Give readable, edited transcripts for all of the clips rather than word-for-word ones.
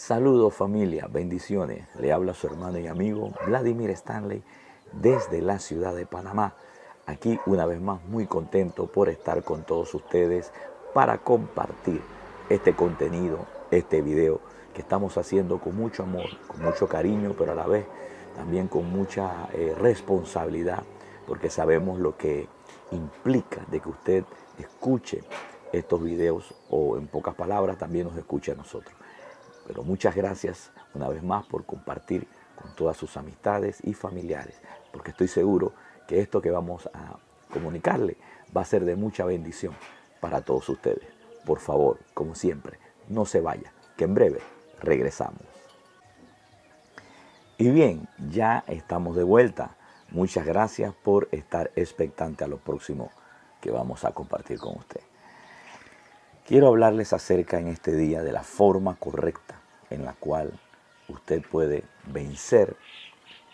Saludos familia, bendiciones. Le habla su hermano y amigo Vladimir Stanley desde la ciudad de Panamá. Aquí una vez más muy contento por estar con todos ustedes para compartir este contenido, este video que estamos haciendo con mucho amor, con mucho cariño, pero a la vez también con mucha responsabilidad, porque sabemos lo que implica de que usted escuche estos videos o en pocas palabras también nos escuche a nosotros. Pero muchas gracias una vez más por compartir con todas sus amistades y familiares, porque estoy seguro que esto que vamos a comunicarle va a ser de mucha bendición para todos ustedes. Por favor, como siempre, no se vaya, que en breve regresamos. Y bien, ya estamos de vuelta. Muchas gracias por estar expectante a lo próximo que vamos a compartir con usted. Quiero hablarles acerca en este día de la forma correcta en la cual usted puede vencer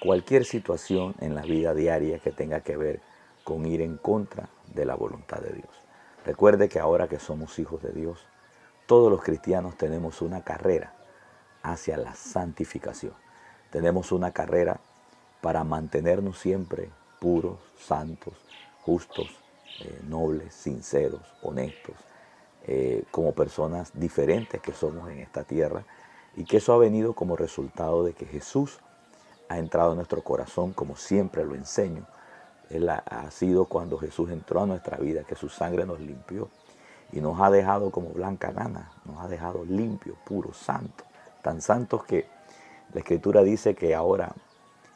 cualquier situación en la vida diaria que tenga que ver con ir en contra de la voluntad de Dios. Recuerde que ahora que somos hijos de Dios, todos los cristianos tenemos una carrera hacia la santificación. Tenemos una carrera para mantenernos siempre puros, santos, justos, nobles, sinceros, honestos, como personas diferentes que somos en esta tierra, y que eso ha venido como resultado de que Jesús ha entrado en nuestro corazón, como siempre lo enseño. Ha sido cuando Jesús entró a nuestra vida que su sangre nos limpió y nos ha dejado como blanca lana, nos ha dejado limpios, puros, santos, tan santos que la Escritura dice que ahora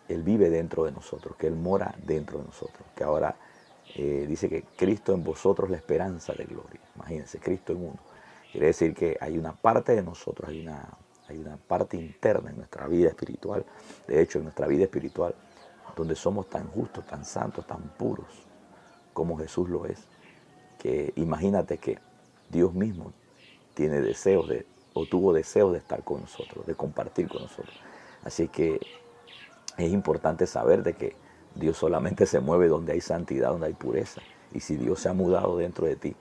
Él vive dentro de nosotros, que Él mora dentro de nosotros, que ahora dice que Cristo en vosotros la esperanza de gloria. Imagínense, Cristo en uno. Quiere decir que hay una parte de nosotros, hay una parte interna en nuestra vida espiritual, de hecho en nuestra vida espiritual, donde somos tan justos, tan santos, tan puros, como Jesús lo es, que imagínate que Dios mismo tiene deseos o tuvo deseos de estar con nosotros, de compartir con nosotros. Así que es importante saber de que Dios solamente se mueve donde hay santidad, donde hay pureza. Y si Dios se ha mudado dentro de ti,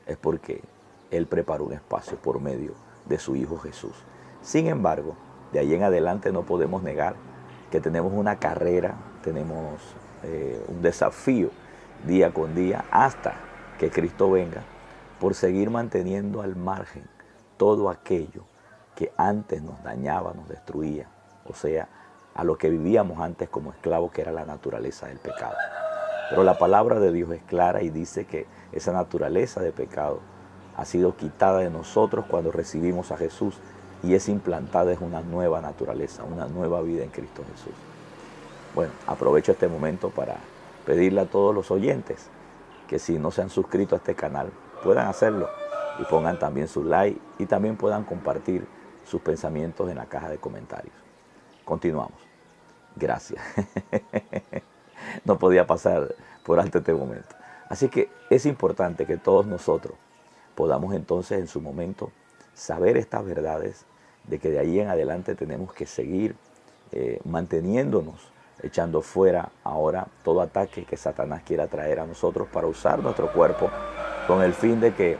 es porque Él preparó un espacio por medio de su Hijo Jesús. Sin embargo, de ahí en adelante no podemos negar que tenemos una carrera, tenemos un desafío día con día hasta que Cristo venga, por seguir manteniendo al margen todo aquello que antes nos dañaba, nos destruía, o sea, a lo que vivíamos antes como esclavos, que era la naturaleza del pecado. Pero la palabra de Dios es clara y dice que esa naturaleza de pecado ha sido quitada de nosotros cuando recibimos a Jesús y es implantada en una nueva naturaleza, una nueva vida en Cristo Jesús. Bueno, aprovecho este momento para pedirle a todos los oyentes que si no se han suscrito a este canal, puedan hacerlo y pongan también su like y también puedan compartir sus pensamientos en la caja de comentarios. Continuamos. Gracias. No podía pasar por alto este momento. Así que es importante que todos nosotros podamos entonces en su momento saber estas verdades, de que de ahí en adelante tenemos que seguir manteniéndonos, echando fuera ahora todo ataque que Satanás quiera traer a nosotros para usar nuestro cuerpo con el fin de que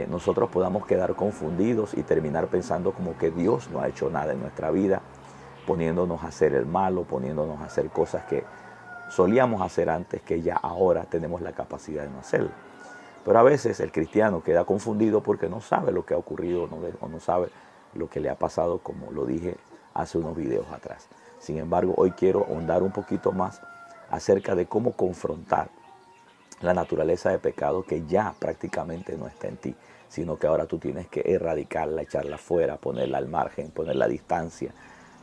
nosotros podamos quedar confundidos y terminar pensando como que Dios no ha hecho nada en nuestra vida, poniéndonos a hacer el malo, poniéndonos a hacer cosas que solíamos hacer antes, que ya ahora tenemos la capacidad de no hacerlo. Pero a veces el cristiano queda confundido porque no sabe lo que ha ocurrido o no sabe lo que le ha pasado, como lo dije hace unos videos atrás. Sin embargo, hoy quiero ahondar un poquito más acerca de cómo confrontar la naturaleza de pecado que ya prácticamente no está en ti, sino que ahora tú tienes que erradicarla, echarla fuera, ponerla al margen, ponerla a distancia.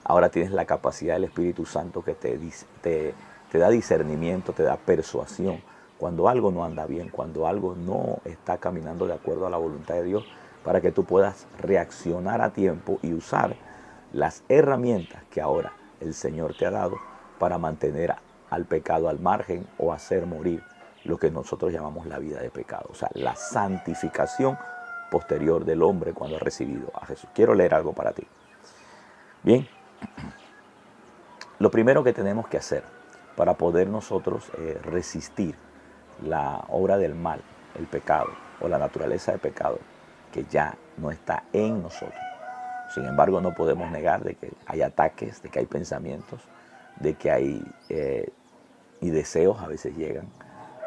Ahora tienes la capacidad del Espíritu Santo que te da discernimiento, te da persuasión. Cuando algo no anda bien, cuando algo no está caminando de acuerdo a la voluntad de Dios, para que tú puedas reaccionar a tiempo y usar las herramientas que ahora el Señor te ha dado para mantener al pecado al margen o hacer morir lo que nosotros llamamos la vida de pecado. O sea, la santificación posterior del hombre cuando ha recibido a Jesús. Quiero leer algo para ti. Bien, lo primero que tenemos que hacer para poder nosotros resistir la obra del mal, el pecado o la naturaleza de pecado que ya no está en nosotros, Sin embargo, no podemos negar de que hay ataques, de que hay pensamientos, de que hay y deseos a veces llegan,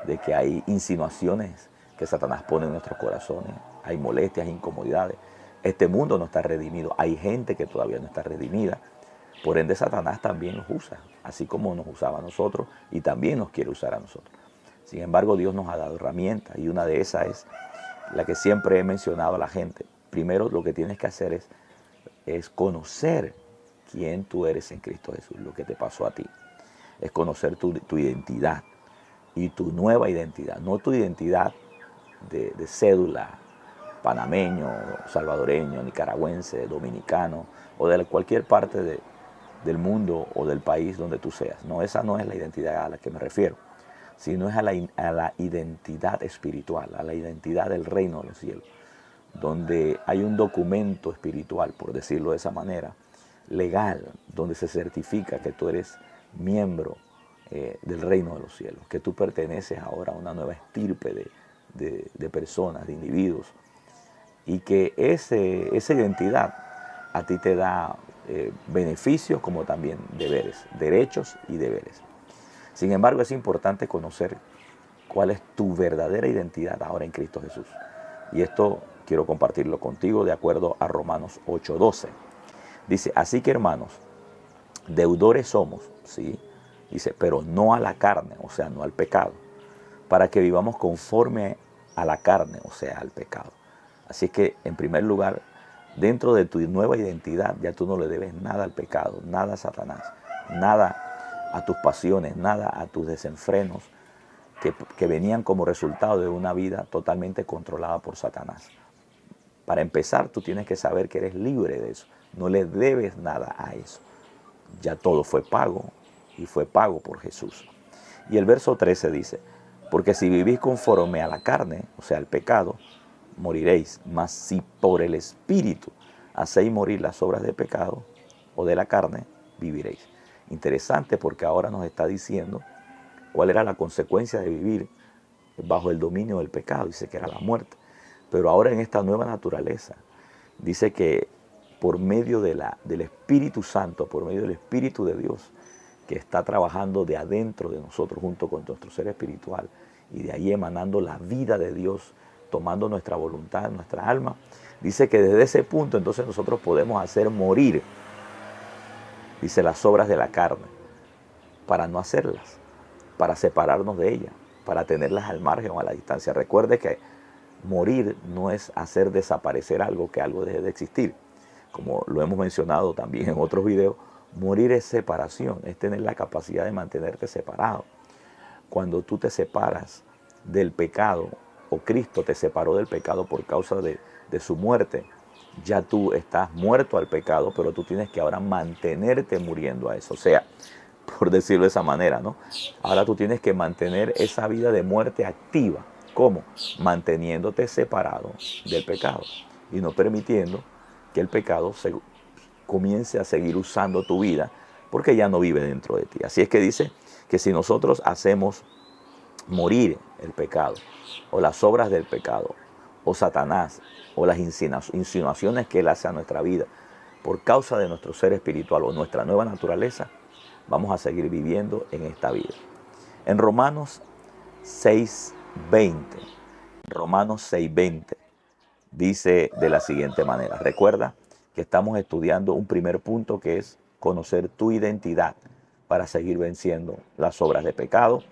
de que hay insinuaciones que Satanás pone en nuestros corazones, hay molestias, incomodidades. Este mundo no está redimido, hay gente que todavía no está redimida. Por ende, Satanás también nos usa, así como nos usaba a nosotros y también nos quiere usar a nosotros. Sin embargo, Dios nos ha dado herramientas y una de esas es la que siempre he mencionado a la gente. Primero, lo que tienes que hacer es conocer quién tú eres en Cristo Jesús, lo que te pasó a ti. Es conocer tu identidad y tu nueva identidad, no tu identidad de cédula, panameño, salvadoreño, nicaragüense, dominicano o de cualquier parte del mundo o del país donde tú seas. No, esa no es la identidad a la que me refiero, sino es a la identidad espiritual, a la identidad del reino de los cielos, donde hay un documento espiritual, por decirlo de esa manera, legal, donde se certifica que tú eres miembro del reino de los cielos, que tú perteneces ahora a una nueva estirpe de personas, de individuos, y que esa identidad a ti te da beneficios como también deberes, derechos y deberes. Sin embargo, es importante conocer cuál es tu verdadera identidad ahora en Cristo Jesús. Y esto quiero compartirlo contigo de acuerdo a Romanos 8:12. Dice, así que hermanos, deudores somos, ¿sí? Dice, pero no a la carne, o sea, no al pecado, para que vivamos conforme a la carne, o sea, al pecado. Así que, en primer lugar, dentro de tu nueva identidad, ya tú no le debes nada al pecado, nada a Satanás, nada a tus pasiones, nada a tus desenfrenos que venían como resultado de una vida totalmente controlada por Satanás. Para empezar, tú tienes que saber que eres libre de eso. No le debes nada a eso. Ya todo fue pago y fue pago por Jesús. Y el verso 13 dice, porque si vivís conforme a la carne, o sea, al pecado, moriréis. Mas si por el Espíritu hacéis morir las obras de pecado o de la carne, viviréis. Interesante porque ahora nos está diciendo cuál era la consecuencia de vivir bajo el dominio del pecado. Dice que era la muerte. Pero ahora en esta nueva naturaleza, dice que por medio del Espíritu Santo, por medio del Espíritu de Dios, que está trabajando de adentro de nosotros junto con nuestro ser espiritual, y de ahí emanando la vida de Dios, tomando nuestra voluntad, nuestra alma, dice que desde ese punto entonces nosotros podemos hacer morir, dice, las obras de la carne, para no hacerlas, para separarnos de ellas, para tenerlas al margen o a la distancia. Recuerde que morir no es hacer desaparecer algo, que algo deje de existir. Como lo hemos mencionado también en otros videos, morir es separación, es tener la capacidad de mantenerte separado. Cuando tú te separas del pecado, o Cristo te separó del pecado por causa de su muerte, ya tú estás muerto al pecado, pero tú tienes que ahora mantenerte muriendo a eso. O sea, por decirlo de esa manera, ¿no? Ahora tú tienes que mantener esa vida de muerte activa. ¿Cómo? Manteniéndote separado del pecado y no permitiendo que el pecado comience a seguir usando tu vida, porque ya no vive dentro de ti. Así es que dice que si nosotros hacemos morir el pecado, o las obras del pecado, o Satanás, o las insinuaciones que él hace a nuestra vida, por causa de nuestro ser espiritual o nuestra nueva naturaleza, vamos a seguir viviendo en esta vida. En Romanos 6:20, Romanos 6:20 dice de la siguiente manera. Recuerda que estamos estudiando un primer punto, que es conocer tu identidad para seguir venciendo las obras de pecado,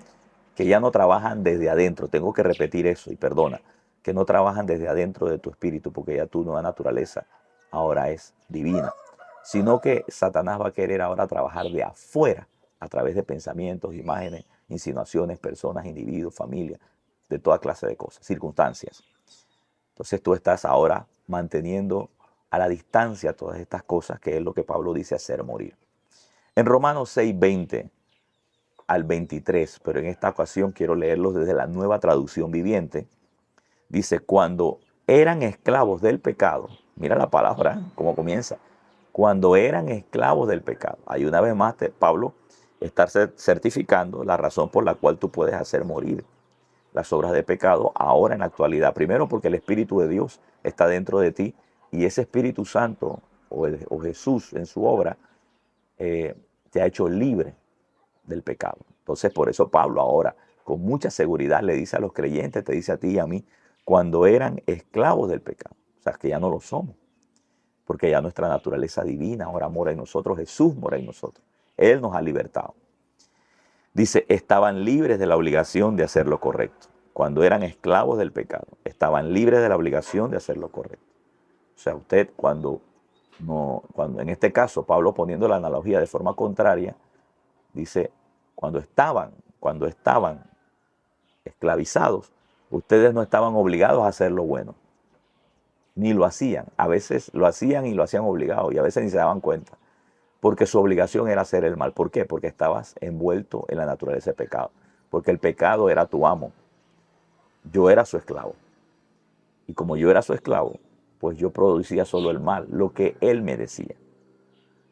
que ya no trabajan desde adentro. Tengo que repetir eso, y perdona, que no trabajan desde adentro de tu espíritu, porque ya tu nueva naturaleza ahora es divina, sino que Satanás va a querer ahora trabajar de afuera, a través de pensamientos, imágenes, insinuaciones, personas, individuos, familia, de toda clase de cosas, circunstancias. Entonces tú estás ahora manteniendo a la distancia todas estas cosas, que es lo que Pablo dice hacer morir. En Romanos 6:20 al 23, pero en esta ocasión quiero leerlos desde la Nueva Traducción Viviente. Dice, cuando eran esclavos del pecado, mira la palabra, cómo comienza, cuando eran esclavos del pecado. Hay una vez más, Pablo está certificando la razón por la cual tú puedes hacer morir las obras de pecado ahora en la actualidad. Primero, porque el Espíritu de Dios está dentro de ti, y ese Espíritu Santo o Jesús en su obra te ha hecho libre del pecado. Entonces por eso Pablo ahora con mucha seguridad le dice a los creyentes, te dice a ti y a mí, cuando eran esclavos del pecado. O sea, que ya no lo somos, porque ya nuestra naturaleza divina ahora mora en nosotros, Jesús mora en nosotros. Él nos ha libertado. Dice, estaban libres de la obligación de hacer lo correcto. Cuando eran esclavos del pecado, estaban libres de la obligación de hacer lo correcto. O sea, usted cuando en este caso, Pablo poniendo la analogía de forma contraria, dice, cuando estaban esclavizados, ustedes no estaban obligados a hacer lo bueno, ni lo hacían. A veces lo hacían y lo hacían obligado, y a veces ni se daban cuenta, porque su obligación era hacer el mal. ¿Por qué? Porque estabas envuelto en la naturaleza de pecado, porque el pecado era tu amo. Yo era su esclavo, y como yo era su esclavo, pues yo producía solo el mal, lo que él me decía.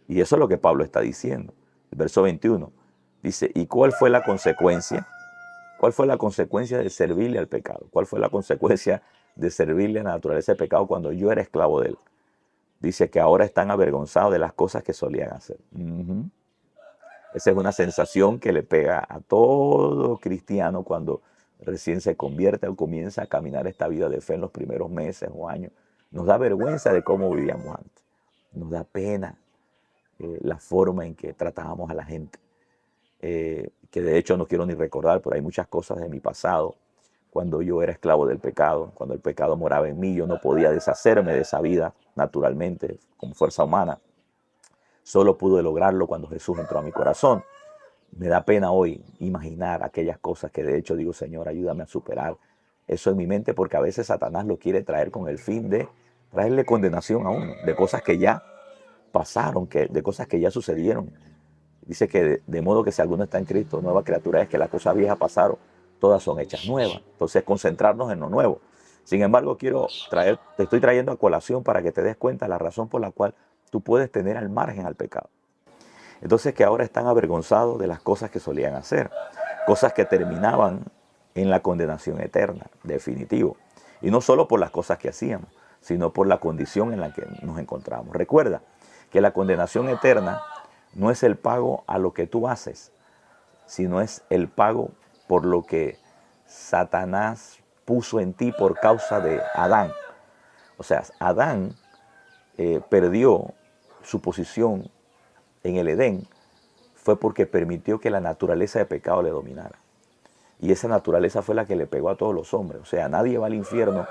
Y eso es lo que Pablo está diciendo. El verso 21 dice, ¿y cuál fue la consecuencia? ¿Cuál fue la consecuencia de servirle al pecado? ¿Cuál fue la consecuencia de servirle a la naturaleza del pecado cuando yo era esclavo de él? Dice que ahora están avergonzados de las cosas que solían hacer. Esa es una sensación que le pega a todo cristiano cuando recién se convierte o comienza a caminar esta vida de fe en los primeros meses o años. Nos da vergüenza de cómo vivíamos antes. Nos da pena la forma en que tratábamos a la gente. Que de hecho no quiero ni recordar, pero hay muchas cosas de mi pasado, cuando yo era esclavo del pecado, cuando el pecado moraba en mí, yo no podía deshacerme de esa vida naturalmente, como fuerza humana. Solo pude lograrlo cuando Jesús entró a mi corazón. Me da pena hoy imaginar aquellas cosas que de hecho digo, Señor, ayúdame a superar eso en mi mente, porque a veces Satanás lo quiere traer con el fin de traerle condenación a uno, de cosas que ya pasaron, de cosas que ya sucedieron. Dice que de modo que si alguno está en Cristo, nueva criatura es, que las cosas viejas pasaron, todas son hechas nuevas. Entonces concentrarnos en lo nuevo. Sin embargo, te estoy trayendo a colación para que te des cuenta la razón por la cual tú puedes tener al margen al pecado. Entonces que ahora están avergonzados de las cosas que solían hacer, cosas que terminaban en la condenación eterna, definitivo. Y no solo por las cosas que hacíamos, sino por la condición en la que nos encontramos. Recuerda que la condenación eterna no es el pago a lo que tú haces, sino es el pago por lo que Satanás puso en ti por causa de Adán. O sea, Adán perdió su posición en el Edén, fue porque permitió que la naturaleza de pecado le dominara. Y esa naturaleza fue la que le pegó a todos los hombres. O sea, nadie va al infierno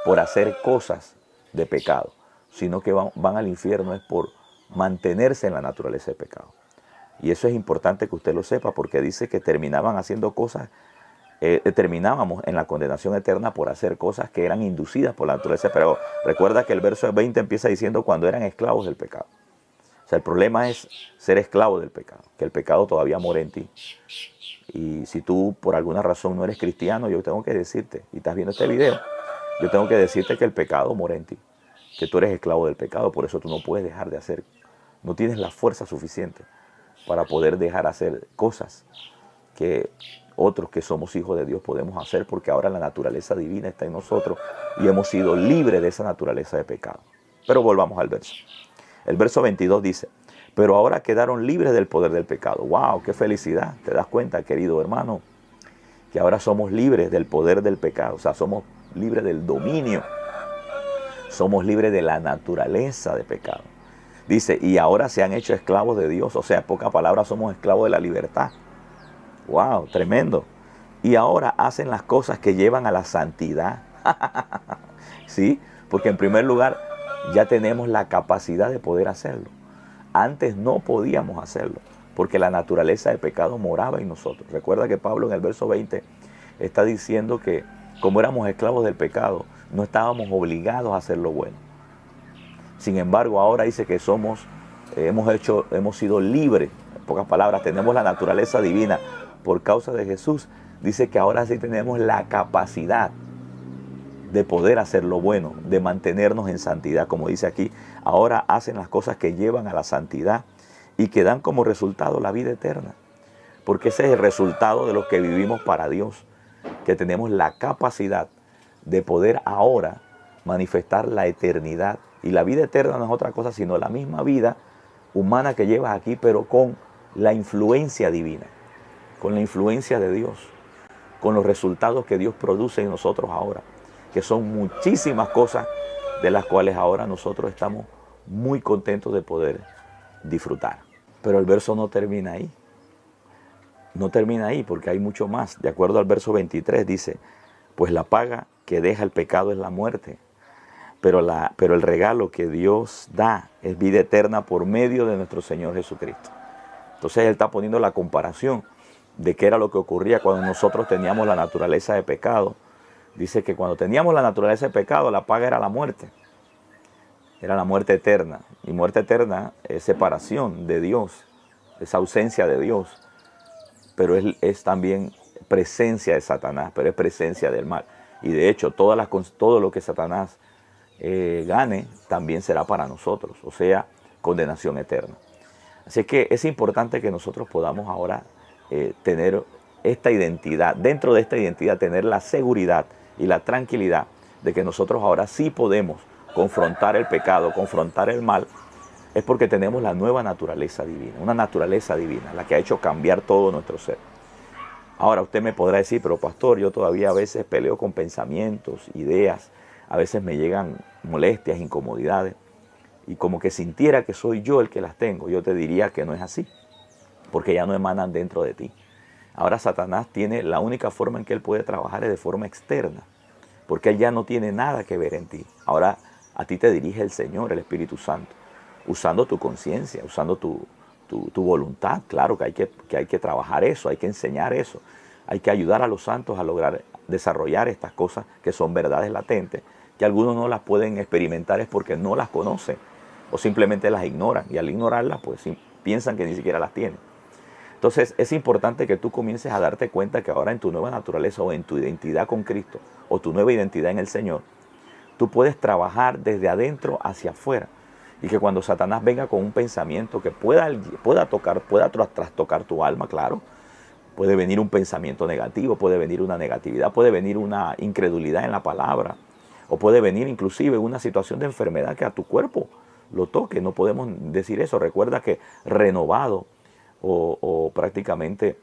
por hacer cosas de pecado, sino que van al infierno es por mantenerse en la naturaleza de pecado. Y eso es importante que usted lo sepa, porque dice que terminaban haciendo cosas, terminábamos en la condenación eterna por hacer cosas que eran inducidas por la naturaleza. Pero recuerda que el verso 20 empieza diciendo cuando eran esclavos del pecado. O sea, el problema es ser esclavo del pecado, que el pecado todavía mora en ti. Y si tú por alguna razón no eres cristiano, yo tengo que decirte, y estás viendo este video, yo tengo que decirte que el pecado mora en ti, que tú eres esclavo del pecado, por eso tú no puedes dejar de hacer, no tienes la fuerza suficiente para poder dejar de hacer cosas que otros que somos hijos de Dios podemos hacer, porque ahora la naturaleza divina está en nosotros y hemos sido libres de esa naturaleza de pecado. Pero volvamos al verso. El verso 22 dice, pero ahora quedaron libres del poder del pecado. ¡Wow! ¡Qué felicidad! ¿Te das cuenta, querido hermano? Que ahora somos libres del poder del pecado. O sea, somos libres del dominio. Somos libres de la naturaleza de pecado. Dice, y ahora se han hecho esclavos de Dios. O sea, en pocas palabras, somos esclavos de la libertad. ¡Wow! Tremendo. Y ahora hacen las cosas que llevan a la santidad. ¿Sí? Porque en primer lugar, ya tenemos la capacidad de poder hacerlo. Antes no podíamos hacerlo, porque la naturaleza de pecado moraba en nosotros. Recuerda que Pablo en el verso 20 está diciendo que como éramos esclavos del pecado, no estábamos obligados a hacer lo bueno. Sin embargo, ahora dice que hemos sido libres. En pocas palabras, tenemos la naturaleza divina por causa de Jesús. Dice que ahora sí tenemos la capacidad de poder hacer lo bueno, de mantenernos en santidad. Como dice aquí, ahora hacen las cosas que llevan a la santidad y que dan como resultado la vida eterna. Porque ese es el resultado de los que vivimos para Dios, que tenemos la capacidad de poder ahora manifestar la eternidad Y la vida eterna no es otra cosa sino la misma vida humana que llevas aquí, pero con la influencia divina, con la influencia de Dios, con los resultados que Dios produce en nosotros ahora, que son muchísimas cosas de las cuales ahora nosotros estamos muy contentos de poder disfrutar. Pero el verso no termina ahí. No termina ahí porque hay mucho más. De acuerdo al verso 23 dice, pues la paga que deja el pecado es la muerte, pero el regalo que Dios da es vida eterna por medio de nuestro Señor Jesucristo. Entonces él está poniendo la comparación de qué era lo que ocurría cuando nosotros teníamos la naturaleza de pecado. Dice que cuando teníamos la naturaleza de pecado, la paga era la muerte. Era la muerte eterna. Y muerte eterna es separación de Dios, es ausencia de Dios. Pero es también presencia de Satanás, pero es presencia del mal. Y de hecho, todo lo que Satanás gane también será para nosotros, o sea, condenación eterna. Así que es importante que nosotros podamos ahora tener esta identidad, dentro de esta identidad tener la seguridad y la tranquilidad de que nosotros ahora sí podemos confrontar el pecado, confrontar el mal, es porque tenemos la nueva naturaleza divina, una naturaleza divina, la que ha hecho cambiar todo nuestro ser. Ahora usted me podrá decir, pero pastor, yo todavía a veces peleo con pensamientos, ideas, a veces me llegan molestias, incomodidades, y como que sintiera que soy yo el que las tengo. Yo te diría que no es así, porque ya no emanan dentro de ti. Ahora Satanás tiene, la única forma en que él puede trabajar es de forma externa, porque él ya no tiene nada que ver en ti. Ahora a ti te dirige el Señor, el Espíritu Santo, usando tu conciencia, usando tu voluntad. Claro que hay que trabajar eso, hay que enseñar eso, hay que ayudar a los santos a lograr desarrollar estas cosas que son verdades latentes, que algunos no las pueden experimentar es porque no las conocen o simplemente las ignoran, y al ignorarlas pues piensan que ni siquiera las tienen. Entonces es importante que tú comiences a darte cuenta que ahora en tu nueva naturaleza o en tu identidad con Cristo o tu nueva identidad en el Señor, tú puedes trabajar desde adentro hacia afuera. Y que cuando Satanás venga con un pensamiento que pueda trastocar tu alma, claro, puede venir un pensamiento negativo, puede venir una negatividad, puede venir una incredulidad en la palabra, o puede venir inclusive una situación de enfermedad que a tu cuerpo lo toque. No podemos decir eso. Recuerda que renovado o prácticamente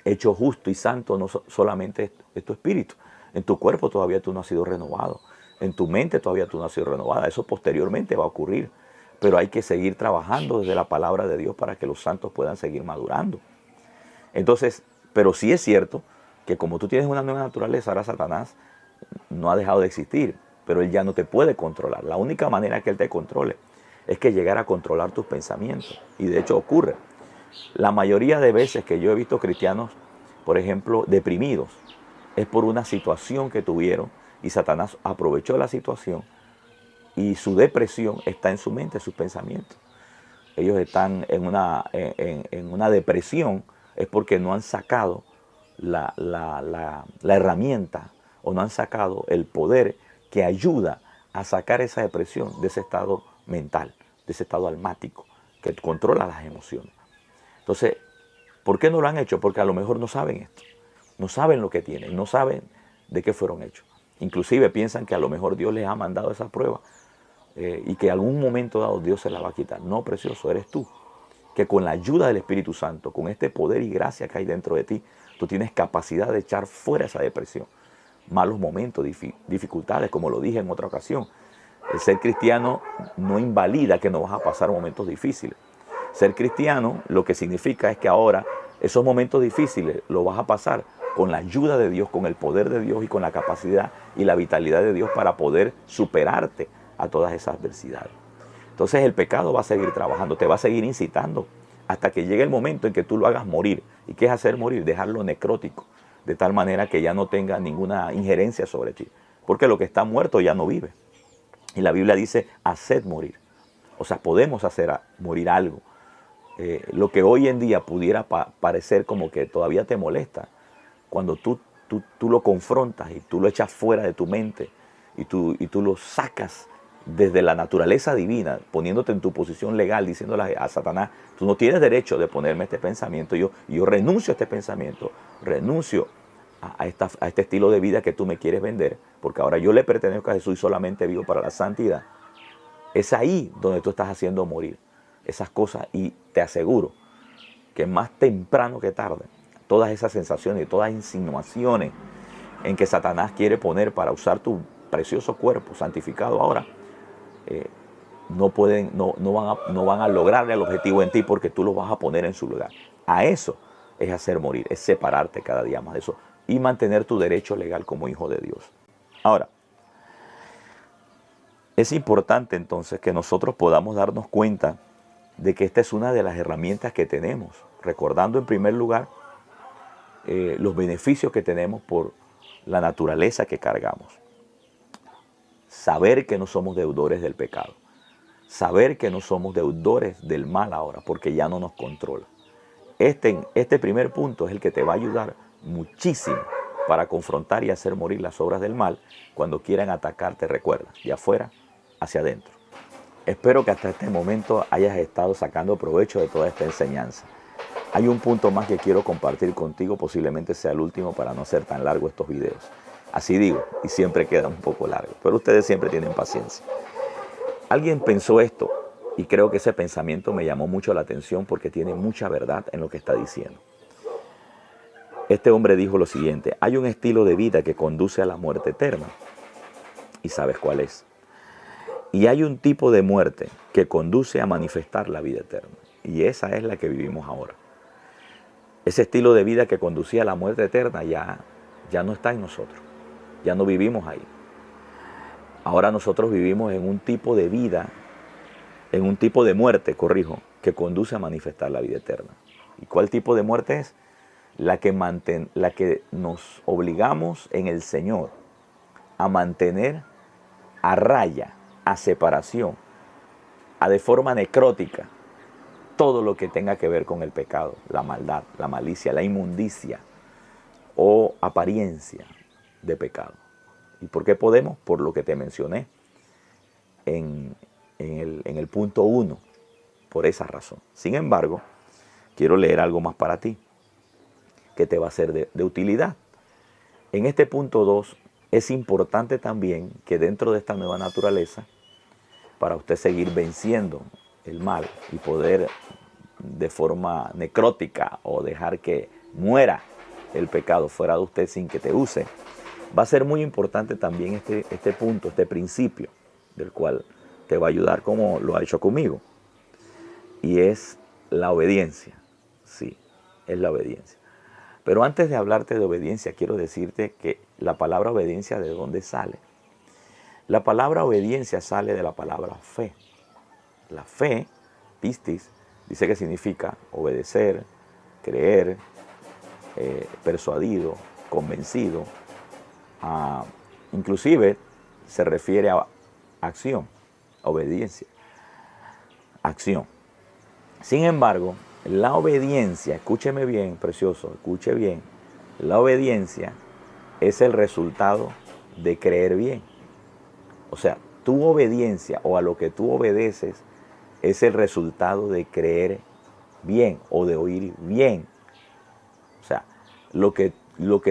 hecho justo y santo no solamente es tu espíritu. En tu cuerpo todavía tú no has sido renovado. En tu mente todavía tú no has sido renovada. Eso posteriormente va a ocurrir. Pero hay que seguir trabajando desde la palabra de Dios para que los santos puedan seguir madurando. Entonces, pero sí es cierto que como tú tienes una nueva naturaleza, ahora Satanás no ha dejado de existir, pero él ya no te puede controlar. La única manera que él te controle es que llegar a controlar tus pensamientos. Y de hecho ocurre. La mayoría de veces que yo he visto cristianos, por ejemplo, deprimidos, es por una situación que tuvieron y Satanás aprovechó la situación y su depresión está en su mente, en sus pensamientos. Ellos están en una depresión, es porque no han sacado la herramienta o no han sacado el poder que ayuda a sacar esa depresión de ese estado mental, de ese estado almático, que controla las emociones. Entonces, ¿por qué no lo han hecho? Porque a lo mejor no saben esto, no saben lo que tienen, no saben de qué fueron hechos. Inclusive piensan que a lo mejor Dios les ha mandado esa prueba y que en algún momento dado Dios se la va a quitar. No, precioso, eres tú, que con la ayuda del Espíritu Santo, con este poder y gracia que hay dentro de ti, tú tienes capacidad de echar fuera esa depresión, malos momentos, dificultades, como lo dije en otra ocasión. El ser cristiano no invalida que no vas a pasar momentos difíciles. Ser cristiano lo que significa es que ahora esos momentos difíciles los vas a pasar con la ayuda de Dios, con el poder de Dios y con la capacidad y la vitalidad de Dios para poder superarte a todas esas adversidades. Entonces el pecado va a seguir trabajando, te va a seguir incitando hasta que llegue el momento en que tú lo hagas morir. ¿Y qué es hacer morir? Dejarlo necrótico, de tal manera que ya no tenga ninguna injerencia sobre ti. Porque lo que está muerto ya no vive. Y la Biblia dice, haced morir. O sea, podemos hacer morir algo. Lo que hoy en día pudiera parecer como que todavía te molesta, cuando tú lo confrontas y tú lo echas fuera de tu mente y tú lo sacas desde la naturaleza divina, poniéndote en tu posición legal, diciéndole a Satanás, tú no tienes derecho de ponerme este pensamiento, yo renuncio a este pensamiento, renuncio a este estilo de vida que tú me quieres vender, porque ahora yo le pertenezco a Jesús y solamente vivo para la santidad. Es ahí donde tú estás haciendo morir esas cosas, y te aseguro que más temprano que tarde, todas esas sensaciones y todas las insinuaciones en que Satanás quiere poner para usar tu precioso cuerpo santificado ahora, no van a lograr el objetivo en ti, porque tú los vas a poner en su lugar. A eso es hacer morir, es separarte cada día más de eso y mantener tu derecho legal como hijo de Dios. Ahora, es importante entonces que nosotros podamos darnos cuenta de que esta es una de las herramientas que tenemos, recordando en primer lugar los beneficios que tenemos por la naturaleza que cargamos. Saber que no somos deudores del pecado. Saber que no somos deudores del mal ahora, porque ya no nos controla. Este primer punto es el que te va a ayudar muchísimo para confrontar y hacer morir las obras del mal cuando quieran atacarte, recuerda, de afuera hacia adentro. Espero que hasta este momento hayas estado sacando provecho de toda esta enseñanza. Hay un punto más que quiero compartir contigo, posiblemente sea el último para no hacer tan largo estos videos. Así digo, y siempre queda un poco largo, pero ustedes siempre tienen paciencia. Alguien pensó esto, y creo que ese pensamiento me llamó mucho la atención porque tiene mucha verdad en lo que está diciendo. Este hombre dijo lo siguiente: hay un estilo de vida que conduce a la muerte eterna, y sabes cuál es. Y hay un tipo de muerte que conduce a manifestar la vida eterna, y esa es la que vivimos ahora. Ese estilo de vida que conducía a la muerte eterna ya no está en nosotros, ya no vivimos ahí. Ahora nosotros vivimos en un tipo de vida, en un tipo de muerte, que conduce a manifestar la vida eterna. ¿Y cuál tipo de muerte es? La que nos obligamos en el Señor a mantener a raya, a separación, de forma necrótica, todo lo que tenga que ver con el pecado, la maldad, la malicia, la inmundicia o apariencia de pecado. ¿Y por qué podemos? Por lo que te mencioné en el punto 1, por esa razón. Sin embargo, quiero leer algo más para ti, que te va a ser de utilidad. En este punto 2, es importante también que dentro de esta nueva naturaleza, para usted seguir venciendo el mal y poder de forma necrótica o dejar que muera el pecado fuera de usted sin que te use, va a ser muy importante también este punto, este principio, del cual te va a ayudar como lo ha hecho conmigo. Y es la obediencia. Sí, es la obediencia. Pero antes de hablarte de obediencia, quiero decirte que la palabra obediencia, ¿de dónde sale? La palabra obediencia sale de la palabra fe. La fe, pistis, dice que significa obedecer, creer, persuadido, convencido. Inclusive se refiere a acción, obediencia, acción. Sin embargo, la obediencia, escúcheme bien, precioso, escuche bien, la obediencia es el resultado de creer bien. O sea, tu obediencia o a lo que tú obedeces es el resultado de creer bien o de oír bien. O sea, lo que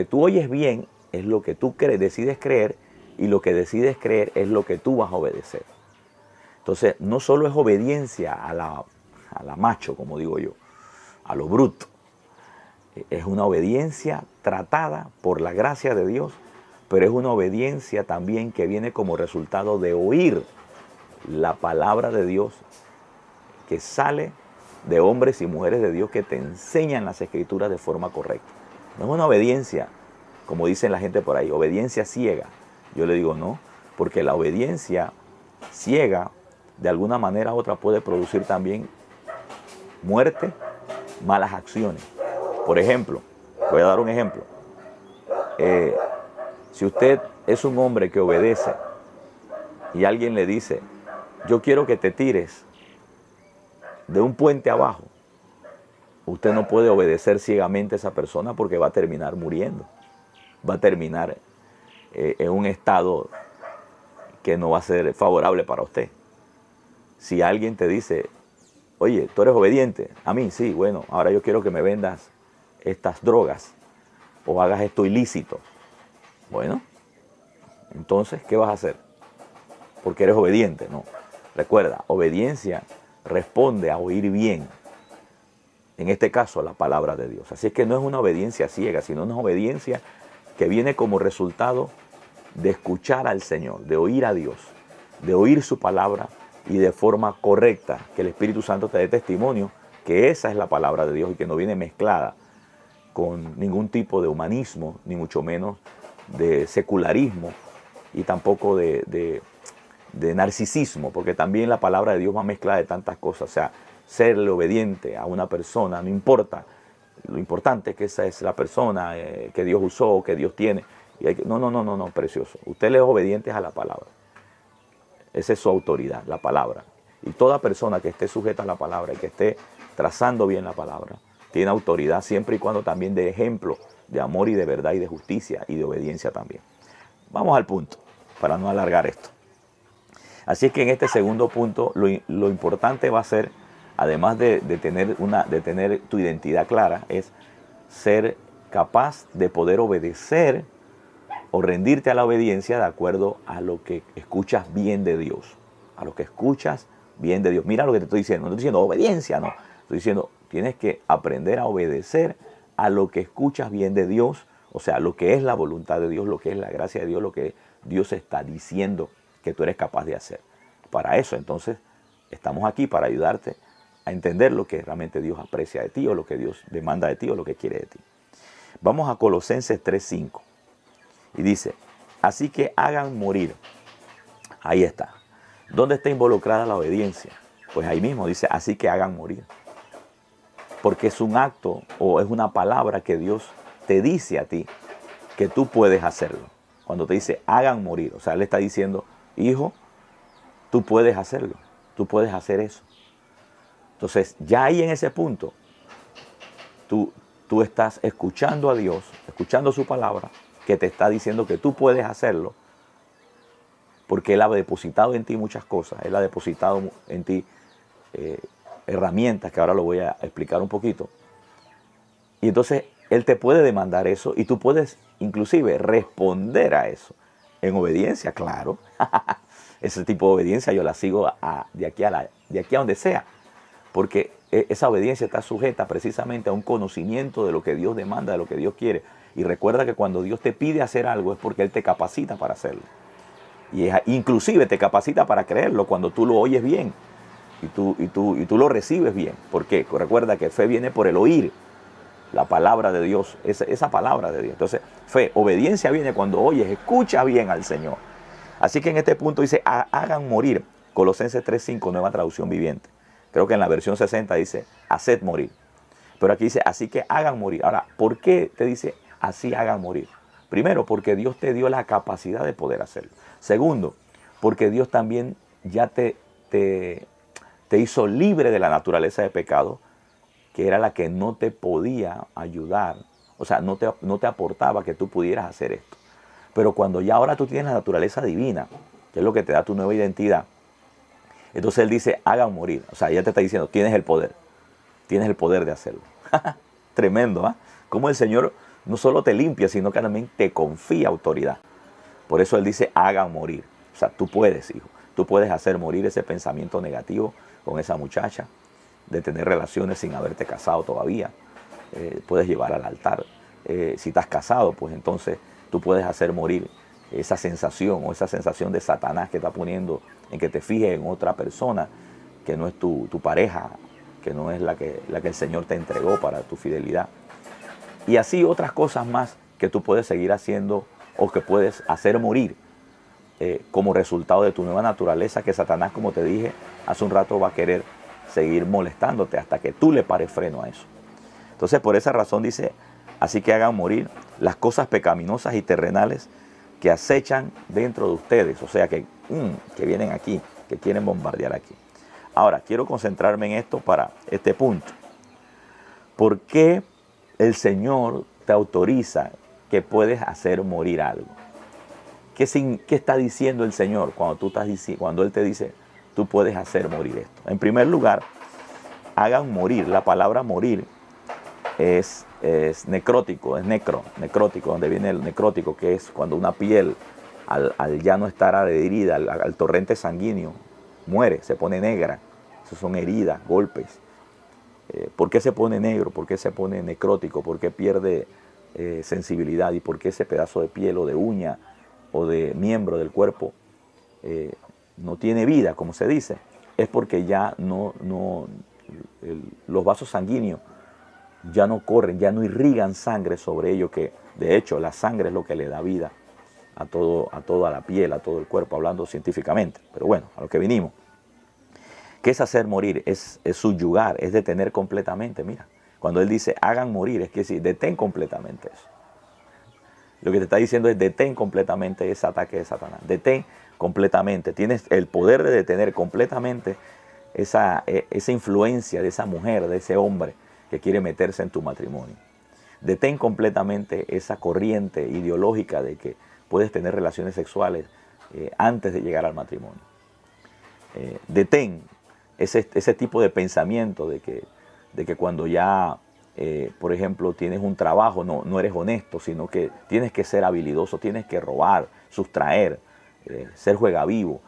tú oyes bien es lo que tú decides creer, y lo que decides creer es lo que tú vas a obedecer. Entonces, no solo es obediencia a la macho, como digo yo, a lo bruto. Es una obediencia tratada por la gracia de Dios, pero es una obediencia también que viene como resultado de oír la palabra de Dios, que sale de hombres y mujeres de Dios que te enseñan las Escrituras de forma correcta. No es una obediencia, como dicen la gente por ahí, obediencia ciega. Yo le digo no, porque la obediencia ciega, de alguna manera u otra, puede producir también muerte, malas acciones. Por ejemplo, voy a dar un ejemplo. Si usted es un hombre que obedece y alguien le dice, yo quiero que te tires de un puente abajo, usted no puede obedecer ciegamente a esa persona, porque va a terminar muriendo. Va a terminar en un estado que no va a ser favorable para usted. Si alguien te dice, oye, tú eres obediente a mí, sí, bueno, ahora yo quiero que me vendas estas drogas o hagas esto ilícito. Bueno, entonces, ¿qué vas a hacer? Porque eres obediente, ¿no? Recuerda, obediencia responde a oír bien. En este caso, la palabra de Dios. Así es que no es una obediencia ciega, sino una obediencia que viene como resultado de escuchar al Señor, de oír a Dios, de oír su palabra y de forma correcta, que el Espíritu Santo te dé testimonio que esa es la palabra de Dios y que no viene mezclada con ningún tipo de humanismo, ni mucho menos de secularismo y tampoco de narcisismo, porque también la palabra de Dios va mezclada de tantas cosas. O sea, serle obediente a una persona no importa. Lo importante es que esa es la persona que Dios usó, que Dios tiene. Y hay que, no, precioso. Usted le es obediente a la palabra. Esa es su autoridad, la palabra. Y toda persona que esté sujeta a la palabra y que esté trazando bien la palabra, tiene autoridad siempre y cuando también dé ejemplo de amor y de verdad y de justicia y de obediencia también. Vamos al punto, para no alargar esto. Así es que en este segundo punto lo importante va a ser, además de tener tu identidad clara, es ser capaz de poder obedecer o rendirte a la obediencia de acuerdo a lo que escuchas bien de Dios. A lo que escuchas bien de Dios. Mira lo que te estoy diciendo. No estoy diciendo obediencia, no. Estoy diciendo, tienes que aprender a obedecer a lo que escuchas bien de Dios. O sea, lo que es la voluntad de Dios, lo que es la gracia de Dios, lo que Dios está diciendo que tú eres capaz de hacer. Para eso, entonces, estamos aquí para ayudarte a entender lo que realmente Dios aprecia de ti o lo que Dios demanda de ti o lo que quiere de ti. Vamos a Colosenses 3:5 y dice, así que hagan morir. Ahí está. ¿Dónde está involucrada la obediencia? Pues ahí mismo dice, así que hagan morir. Porque es un acto o es una palabra que Dios te dice a ti que tú puedes hacerlo. Cuando te dice, hagan morir. O sea, Él está diciendo, hijo, tú puedes hacerlo. Tú puedes hacer eso. Entonces, ya ahí en ese punto, tú estás escuchando a Dios, escuchando su palabra, que te está diciendo que tú puedes hacerlo, porque Él ha depositado en ti muchas cosas. Él ha depositado en ti herramientas, que ahora lo voy a explicar un poquito. Y entonces Él te puede demandar eso y tú puedes inclusive responder a eso en obediencia, claro. Ese tipo de obediencia yo la sigo de aquí a donde sea, porque esa obediencia está sujeta precisamente a un conocimiento de lo que Dios demanda, de lo que Dios quiere. Y recuerda que cuando Dios te pide hacer algo es porque Él te capacita para hacerlo. Y inclusive te capacita para creerlo cuando tú lo oyes bien y tú lo recibes bien. Porque recuerda que fe viene por el oír la palabra de Dios, esa palabra de Dios. Entonces, fe, obediencia viene cuando oyes, escucha bien al Señor. Así que en este punto dice, hagan morir. Colosenses 3:5, nueva traducción viviente. Creo que en la versión 60 dice, haced morir. Pero aquí dice, así que hagan morir. Ahora, ¿por qué te dice, así hagan morir? Primero, porque Dios te dio la capacidad de poder hacerlo. Segundo, porque Dios también ya te hizo libre de la naturaleza de pecado, que era la que no te podía ayudar. O sea, no te aportaba que tú pudieras hacer esto. Pero cuando ya ahora tú tienes la naturaleza divina, que es lo que te da tu nueva identidad, entonces Él dice, hagan morir. O sea, ya te está diciendo, tienes el poder de hacerlo. Tremendo, ¿ah? Cómo el Señor no solo te limpia, sino que también te confía autoridad. Por eso Él dice, hagan morir. O sea, tú puedes, hijo. Tú puedes hacer morir ese pensamiento negativo con esa muchacha, de tener relaciones sin haberte casado todavía. Puedes llevar al altar. Si estás casado, pues entonces tú puedes hacer morir esa sensación o esa sensación de Satanás que está poniendo en que te fijes en otra persona que no es tu pareja, que no es la que el Señor te entregó para tu fidelidad. Y así otras cosas más que tú puedes seguir haciendo o que puedes hacer morir como resultado de tu nueva naturaleza, que Satanás, como te dije hace un rato, va a querer seguir molestándote hasta que tú le pares freno a eso. Entonces, por esa razón dice, así que hagan morir las cosas pecaminosas y terrenales que acechan dentro de ustedes, o sea, que vienen aquí, que quieren bombardear aquí. Ahora, quiero concentrarme en esto para este punto. ¿Por qué el Señor te autoriza que puedes hacer morir algo? ¿Qué está diciendo el Señor cuando Él te dice, tú puedes hacer morir esto? En primer lugar, hagan morir. La palabra morir es necrótico, es necrótico, donde viene el necrótico, que es cuando una piel, al ya no estar adherida al torrente sanguíneo, muere, se pone negra. Esas son heridas, golpes. ¿Por qué se pone negro? ¿Por qué se pone necrótico? ¿Por qué pierde sensibilidad? ¿Y por qué ese pedazo de piel o de uña o de miembro del cuerpo no tiene vida, como se dice? Es porque ya los vasos sanguíneos ya no corren, ya no irrigan sangre sobre ellos, que de hecho la sangre es lo que le da vida a toda la piel, a todo el cuerpo, hablando científicamente. Pero bueno, a lo que vinimos. ¿Qué es hacer morir? Es subyugar, es detener completamente. Mira, cuando él dice hagan morir, es que decir, detén completamente eso. Lo que te está diciendo es detén completamente ese ataque de Satanás. Detén completamente. Tienes el poder de detener completamente esa influencia de esa mujer, de ese hombre que quiere meterse en tu matrimonio. Detén completamente esa corriente ideológica de que puedes tener relaciones sexuales antes de llegar al matrimonio. Detén ese tipo de pensamiento de que cuando ya, por ejemplo, tienes un trabajo, no eres honesto, sino que tienes que ser habilidoso, tienes que robar, sustraer, ser juegavivo.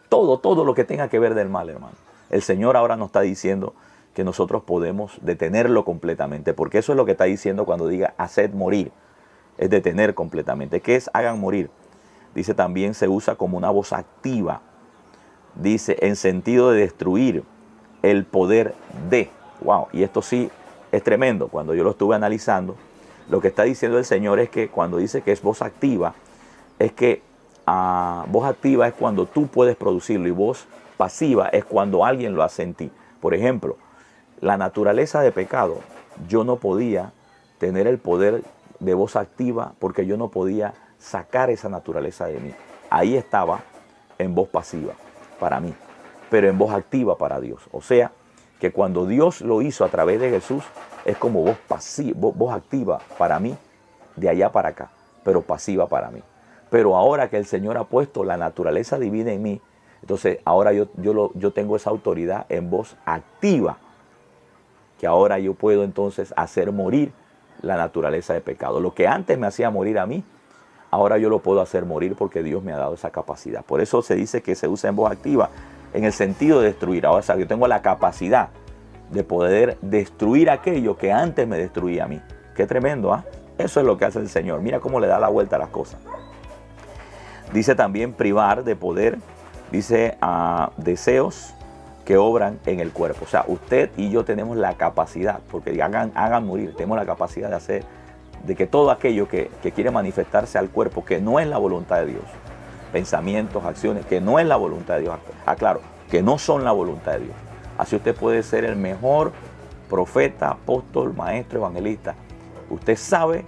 Todo lo que tenga que ver del mal, hermano. El Señor ahora nos está diciendo que nosotros podemos detenerlo completamente, porque eso es lo que está diciendo cuando diga haced morir, es detener completamente. ¿Qué es hagan morir? Dice también se usa como una voz activa, dice en sentido de destruir el poder de. Wow, y esto sí es tremendo. Cuando yo lo estuve analizando, lo que está diciendo el Señor es que cuando dice que es voz activa, es que voz activa es cuando tú puedes producirlo y voz pasiva es cuando alguien lo hace en ti. Por ejemplo, la naturaleza de pecado, yo no podía tener el poder de voz activa porque yo no podía sacar esa naturaleza de mí. Ahí estaba en voz pasiva para mí, pero en voz activa para Dios. O sea, que cuando Dios lo hizo a través de Jesús, es como voz pasiva, voz activa para mí, de allá para acá, pero pasiva para mí. Pero ahora que el Señor ha puesto la naturaleza divina en mí, entonces ahora yo tengo esa autoridad en voz activa, que ahora yo puedo entonces hacer morir la naturaleza de pecado. Lo que antes me hacía morir a mí, ahora yo lo puedo hacer morir porque Dios me ha dado esa capacidad. Por eso se dice que se usa en voz activa, en el sentido de destruir. Ahora, o sea, yo tengo la capacidad de poder destruir aquello que antes me destruía a mí. Qué tremendo, ¿ah? Eso es lo que hace el Señor. Mira cómo le da la vuelta a las cosas. Dice también privar de poder, dice deseos que obran en el cuerpo. O sea, usted y yo tenemos la capacidad, porque hagan morir, tenemos la capacidad de hacer, de que todo aquello que quiere manifestarse al cuerpo, que no es la voluntad de Dios, pensamientos, acciones, que no es la voluntad de Dios, aclaro, que no son la voluntad de Dios. Así usted puede ser el mejor profeta, apóstol, maestro, evangelista. Usted sabe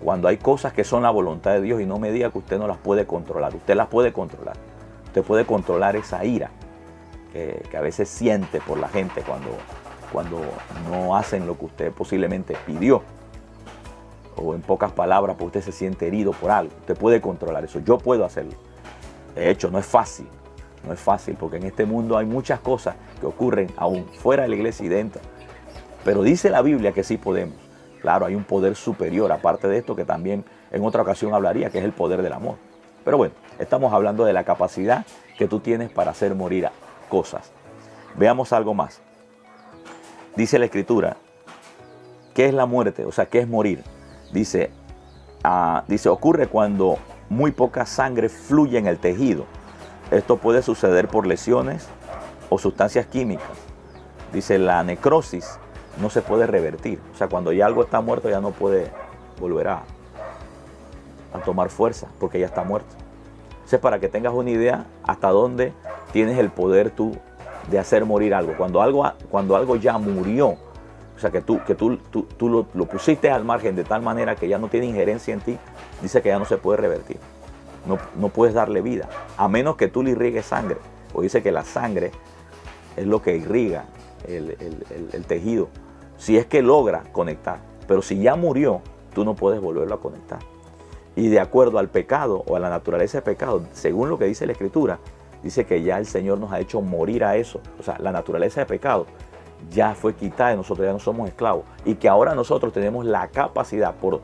cuando hay cosas que son la voluntad de Dios y no me diga que usted no las puede controlar. Usted las puede controlar. Usted puede controlar esa ira que a veces siente por la gente cuando no hacen lo que usted posiblemente pidió. O en pocas palabras, porque usted se siente herido por algo. Usted puede controlar eso. Yo puedo hacerlo. De hecho, no es fácil. No es fácil porque en este mundo hay muchas cosas que ocurren aún fuera de la iglesia y dentro. Pero dice la Biblia que sí podemos. Claro, hay un poder superior, aparte de esto, que también en otra ocasión hablaría, que es el poder del amor. Pero bueno, estamos hablando de la capacidad que tú tienes para hacer morir cosas. Veamos algo más. Dice la Escritura, ¿qué es la muerte? O sea, ¿qué es morir? Dice, ocurre cuando muy poca sangre fluye en el tejido. Esto puede suceder por lesiones o sustancias químicas. Dice, la necrosis no se puede revertir. O sea, cuando ya algo está muerto ya no puede volver a tomar fuerza porque ya está muerto. Entonces, para que tengas una idea hasta dónde tienes el poder tú de hacer morir algo. Cuando algo ya murió, o sea, que tú lo pusiste al margen de tal manera que ya no tiene injerencia en ti, dice que ya no se puede revertir. No puedes darle vida, a menos que tú le irrigues sangre. O dice que la sangre es lo que irriga el tejido, si es que logra conectar. Pero si ya murió, tú no puedes volverlo a conectar. Y de acuerdo al pecado o a la naturaleza del pecado, según lo que dice la Escritura, dice que ya el Señor nos ha hecho morir a eso. O sea, la naturaleza de pecado ya fue quitada de nosotros, ya no somos esclavos. Y que ahora nosotros tenemos la capacidad por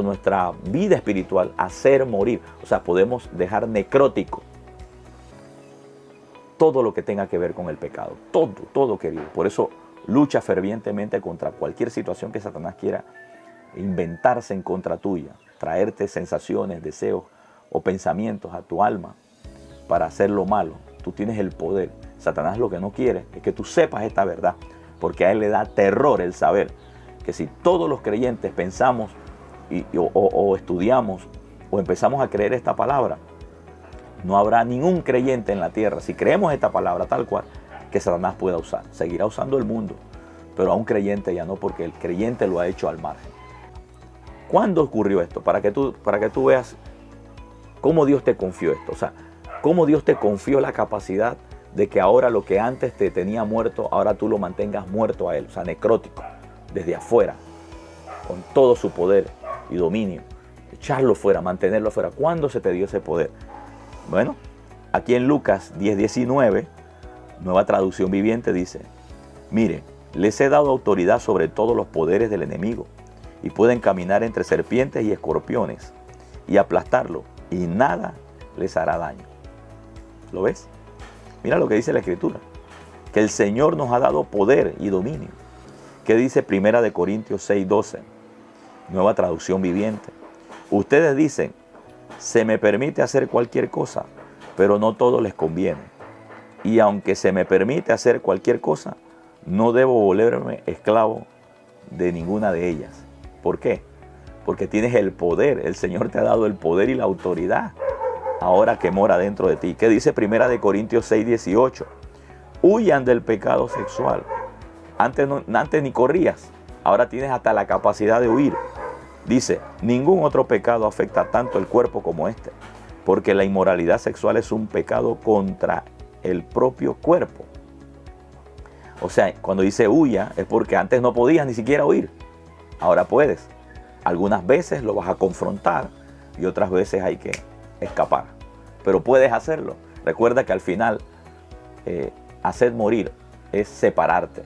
nuestra vida espiritual hacer morir. O sea, podemos dejar necrótico todo lo que tenga que ver con el pecado. Todo, todo, querido. Por eso lucha fervientemente contra cualquier situación que Satanás quiera inventarse en contra tuya, traerte sensaciones, deseos o pensamientos a tu alma para hacer lo malo. Tú tienes el poder. Satanás lo que no quiere es que tú sepas esta verdad, porque a él le da terror el saber que si todos los creyentes pensamos o estudiamos o empezamos a creer esta palabra, no habrá ningún creyente en la tierra, si creemos esta palabra tal cual, que Satanás pueda usar. Seguirá usando el mundo, pero a un creyente ya no, porque el creyente lo ha hecho al margen. ¿Cuándo ocurrió esto? Para que tú veas cómo Dios te confió esto. O sea, cómo Dios te confió la capacidad de que ahora lo que antes te tenía muerto, ahora tú lo mantengas muerto a él. O sea, necrótico, desde afuera, con todo su poder y dominio. Echarlo fuera, mantenerlo fuera. ¿Cuándo se te dio ese poder? Bueno, aquí en Lucas 10:19, Nueva Traducción Viviente, dice: mire, les he dado autoridad sobre todos los poderes del enemigo y pueden caminar entre serpientes y escorpiones y aplastarlo y nada les hará daño. ¿Lo ves? Mira lo que dice la Escritura, que el Señor nos ha dado poder y dominio. ¿Qué dice Primera de Corintios 6:12? Nueva Traducción Viviente. Ustedes dicen: se me permite hacer cualquier cosa, pero no todo les conviene. Y aunque se me permite hacer cualquier cosa, no debo volverme esclavo de ninguna de ellas. ¿Por qué? Porque tienes el poder. El Señor te ha dado el poder y la autoridad ahora que mora dentro de ti. ¿Qué dice Primera de Corintios 6:18? Huyan del pecado sexual. Antes ni corrías, ahora tienes hasta la capacidad de huir. Dice: ningún otro pecado afecta tanto el cuerpo como este, porque la inmoralidad sexual es un pecado contra el propio cuerpo. O sea, cuando dice huya, es porque antes no podías ni siquiera huir. Ahora puedes. Algunas veces lo vas a confrontar y otras veces hay que escapar. Pero puedes hacerlo. Recuerda que al final, hacer morir es separarte.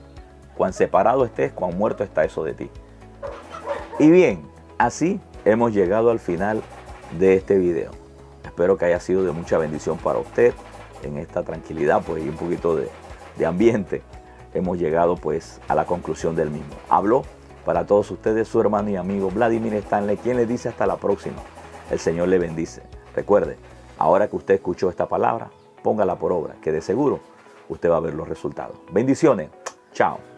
Cuán separado estés, cuán muerto está eso de ti. Y bien, así hemos llegado al final de este video. Espero que haya sido de mucha bendición para usted en esta tranquilidad, pues, y un poquito de ambiente. Hemos llegado pues a la conclusión del mismo. Habló para todos ustedes su hermano y amigo Vladimir Stanley, quien les dice hasta la próxima. El Señor le bendice. Recuerde, ahora que usted escuchó esta palabra, póngala por obra, que de seguro usted va a ver los resultados. Bendiciones. Chao.